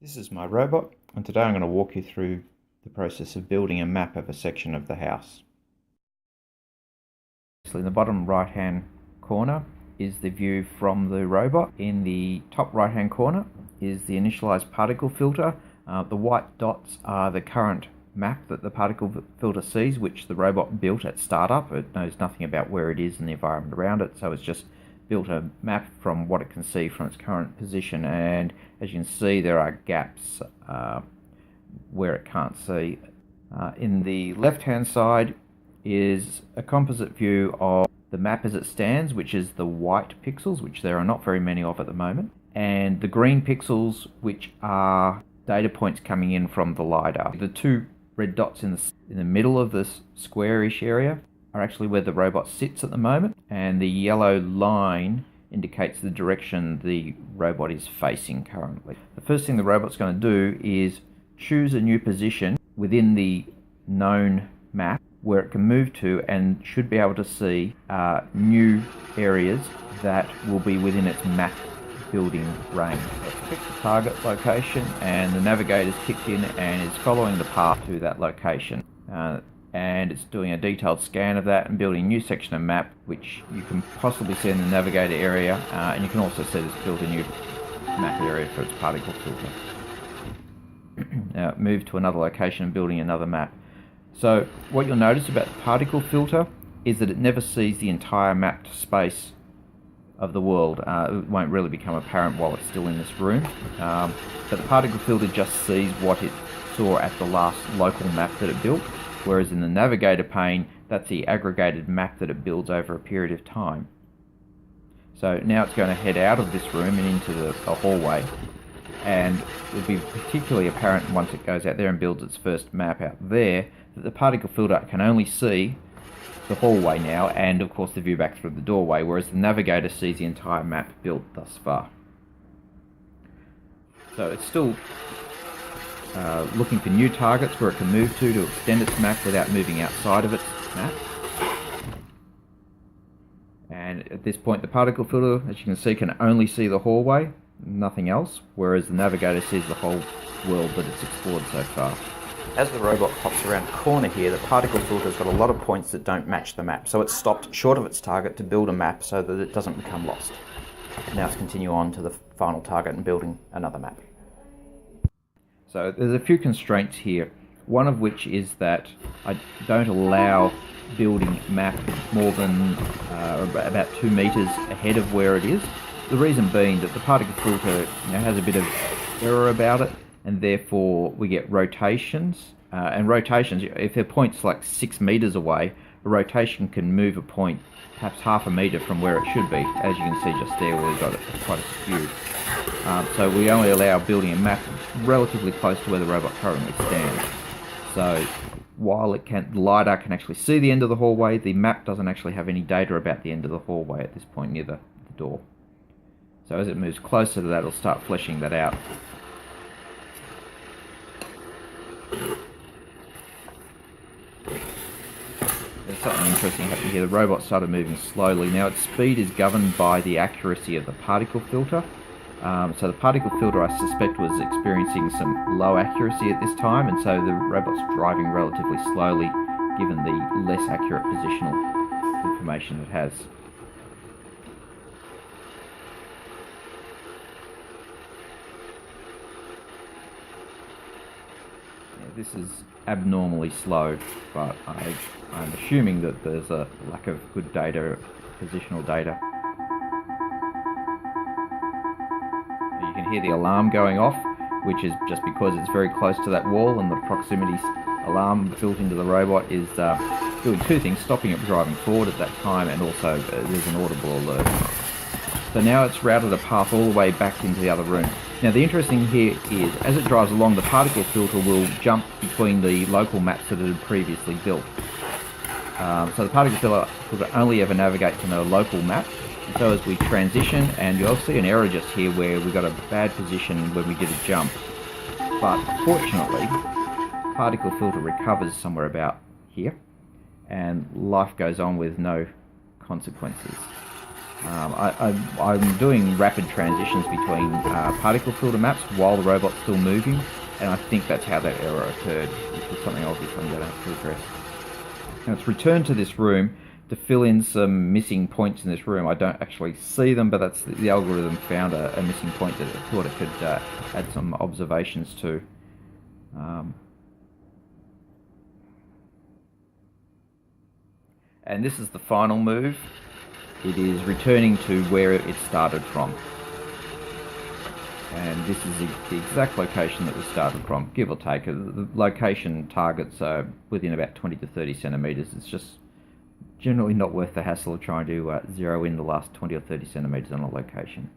This is my robot, and today I'm going to walk you through the process of building a map of a section of the house. So in the bottom right hand corner is the view from the robot. In the top right hand corner is the initialized particle filter. The white dots are the current map that the particle filter sees, which the robot built at startup. It knows nothing about where it is and the environment around it, so it's just built a map from what it can see from its current position. And as you can see, there are gaps where it can't see. In the left hand side is a composite view of the map as it stands, which is the white pixels, which there are not very many of at the moment, and the green pixels, which are data points coming in from the LiDAR. The two red dots in the middle of this squarish area are actually where the robot sits at the moment, and the yellow line indicates the direction the robot is facing currently. The first thing the robot's going to do is choose a new position within the known map where it can move to, and should be able to see new areas that will be within its map building range. Let's pick the target location, and the navigator's kicked in and is following the path to that location. And it's doing a detailed scan of that and building a new section of map, which you can possibly see in the navigator area, and you can also see it's built a new map area for its particle filter. Now move to another location and building another map. So what you'll notice about the particle filter is that it never sees the entire mapped space of the world. It won't really become apparent while it's still in this room, but the particle filter just sees what it saw at the last local map that it built, whereas in the navigator pane, that's the aggregated map that it builds over a period of time. So now it's going to head out of this room and into the hallway, and it'll be particularly apparent once it goes out there and builds its first map out there that the particle filter can only see the hallway now, and of course the view back through the doorway, whereas the navigator sees the entire map built thus far. So it's still looking for new targets where it can move to extend its map without moving outside of its map. And at this point the particle filter, as you can see, can only see the hallway, nothing else, whereas the navigator sees the whole world that it's explored so far. As the robot pops around the corner here, the particle filter's got a lot of points that don't match the map, so it's stopped short of its target to build a map so that it doesn't become lost. Now let's continue on to the final target and building another map. So there's a few constraints here, one of which is that I don't allow building map more than about 2 meters ahead of where it is. The reason being that the particle filter has a bit of error about it, and therefore we get rotations. And rotations, if they're points like 6 meters away, a rotation can move a point perhaps half a meter from where it should be, as you can see just there where we've got quite a skew. So we only allow building a map relatively close to where the robot currently stands. So while the LiDAR can actually see the end of the hallway, the map doesn't actually have any data about the end of the hallway at this point near the door. So as it moves closer to that, it'll start fleshing that out. There's something interesting happening here. The robot started moving slowly. Now its speed is governed by the accuracy of the particle filter. So the particle filter, I suspect, was experiencing some low accuracy at this time, and so the robot's driving relatively slowly given the less accurate positional information it has. This is abnormally slow, but I'm assuming that there's a lack of good data, positional data. You can hear the alarm going off, which is just because it's very close to that wall, and the proximity alarm built into the robot is doing two things: stopping it driving forward at that time, and also there's an audible alert. So now it's routed a path all the way back into the other room. Now the interesting here is, as it drives along, the particle filter will jump between the local maps that it had previously built. So the particle filter only ever navigates in a local map. And so as we transition, and you'll see an error just here where we got a bad position when we did a jump. But fortunately, particle filter recovers somewhere about here, and life goes on with no consequences. I'm doing rapid transitions between particle filter maps while the robot's still moving, and I think that's how that error occurred, which is something obvious I'm going to have to address. Now it's returned to this room to fill in some missing points in this room. I don't actually see them, but that's the algorithm found a missing point that it thought it could add some observations to. And this is the final move. It is returning to where it started from. And this is the exact location that we started from, give or take. The location targets are within about 20 to 30 centimetres. It's just generally not worth the hassle of trying to zero in the last 20 or 30 centimetres on a location.